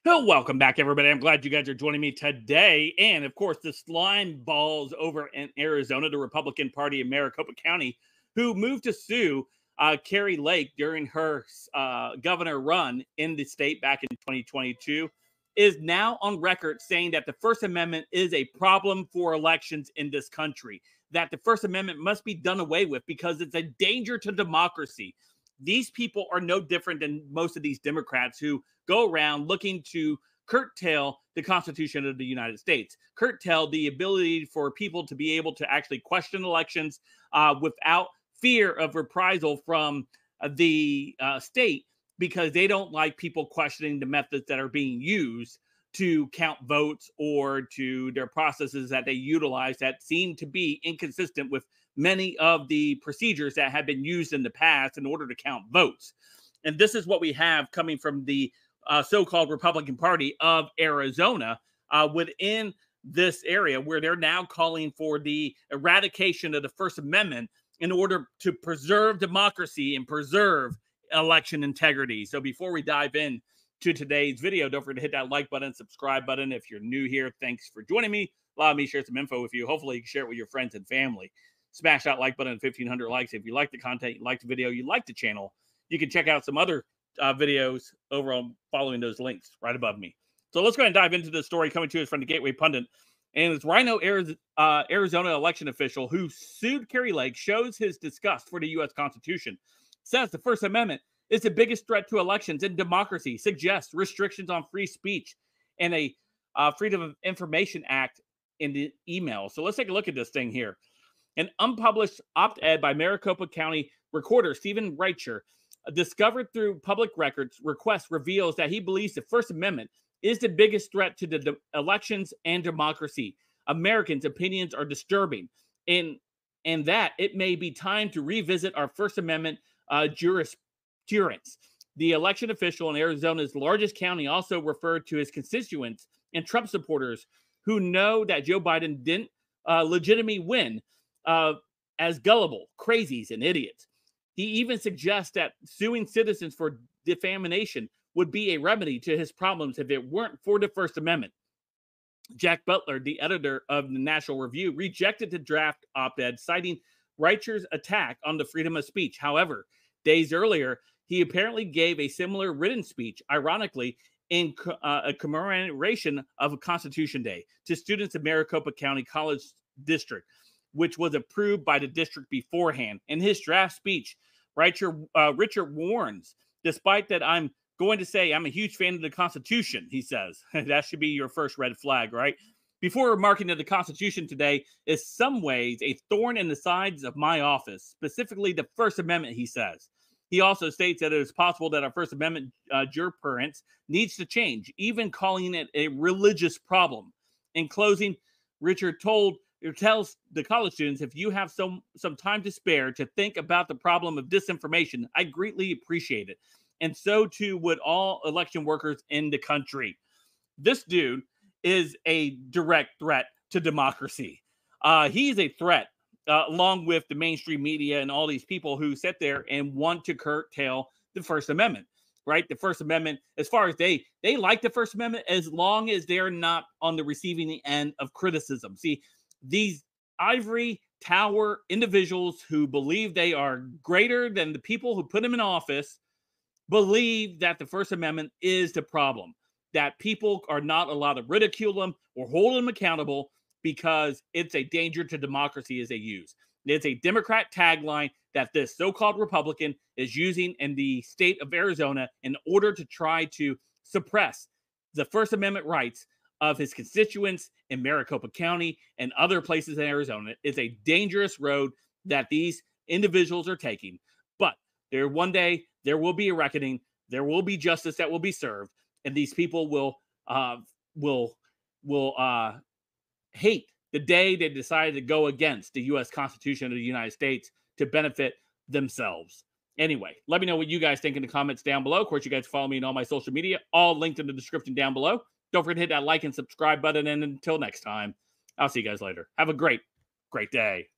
Well, welcome back, everybody. I'm glad you guys are joining me today. And of course, the slime balls over in Arizona, the Republican Party in Maricopa County, who moved to sue Carrie Lake during her governor run in the state back in 2022, is now on record saying that the First Amendment is a problem for elections in this country, that the First Amendment must be done away with because it's a danger to democracy. These people are no different than most of these Democrats who go around looking to curtail the Constitution of the United States, curtail the ability for people to be able to actually question elections without fear of reprisal from the state, because they don't like people questioning the methods that are being used to count votes or to their processes that they utilize that seem to be inconsistent with many of the procedures that have been used in the past in order to count votes. And this is what we have coming from the so-called Republican Party of Arizona within this area, where they're now calling for the eradication of the First Amendment in order to preserve democracy and preserve election integrity. So before we dive in to today's video, don't forget to hit that like button, subscribe button. If you're new here, thanks for joining me. Allow me to share some info with you. Hopefully you can share it with your friends and family. Smash that like button at 1,500 likes. If you like the content, you like the video, you like the channel, you can check out some other videos over on following those links right above me. So let's go ahead and dive into the story coming to us from the Gateway Pundit. And it's Rhino, Arizona election official who sued Carrie Lake shows his disgust for the U.S. Constitution, says the First Amendment is the biggest threat to elections and democracy, suggests restrictions on free speech and a Freedom of Information Act in the email. So let's take a look at this thing here. An unpublished op-ed by Maricopa County Recorder Stephen Reicher, discovered through public records request, reveals that he believes the First Amendment is the biggest threat to the elections and democracy. Americans' opinions are disturbing, and that it may be time to revisit our First Amendment jurisprudence. The election official in Arizona's largest county also referred to his constituents and Trump supporters who know that Joe Biden didn't legitimately win as gullible, crazies, and idiots. He even suggests that suing citizens for defamation would be a remedy to his problems if it weren't for the First Amendment. Jack Butler, the editor of the National Review, rejected the draft op-ed, citing Reicher's attack on the freedom of speech. However, days earlier, he apparently gave a similar written speech, ironically, in a commemoration of Constitution Day to students of Maricopa County College District, which was approved by the district beforehand. In his draft speech, Richard warns, despite that I'm going to say I'm a huge fan of the Constitution, he says. That should be your first red flag, right? Before remarking that the Constitution today is some ways a thorn in the sides of my office, specifically the First Amendment, he says. He also states that it is possible that our First Amendment jurisprudence needs to change, even calling it a religious problem. In closing, Richard tells the college students, if you have some time to spare to think about the problem of disinformation, I greatly appreciate it. And so too would all election workers in the country. This dude is a direct threat to democracy. He's a threat, along with the mainstream media and all these people who sit there and want to curtail the First Amendment, right? The First Amendment, as far as they like the First Amendment, as long as they're not on the receiving end of criticism. See, these ivory tower individuals who believe they are greater than the people who put them in office believe that the First Amendment is the problem, that people are not allowed to ridicule them or hold them accountable because it's a danger to democracy as they use. It's a Democrat tagline that this so-called Republican is using in the state of Arizona in order to try to suppress the First Amendment rights of his constituents in Maricopa County and other places in Arizona. It's a dangerous road that these individuals are taking. But one day there will be a reckoning. There will be justice that will be served, and these people will hate the day they decided to go against the U.S. Constitution of the United States to benefit themselves. Anyway, let me know what you guys think in the comments down below. Of course, you guys follow me on all my social media, all linked in the description down below. Don't forget to hit that like and subscribe button. And until next time, I'll see you guys later. Have a great day.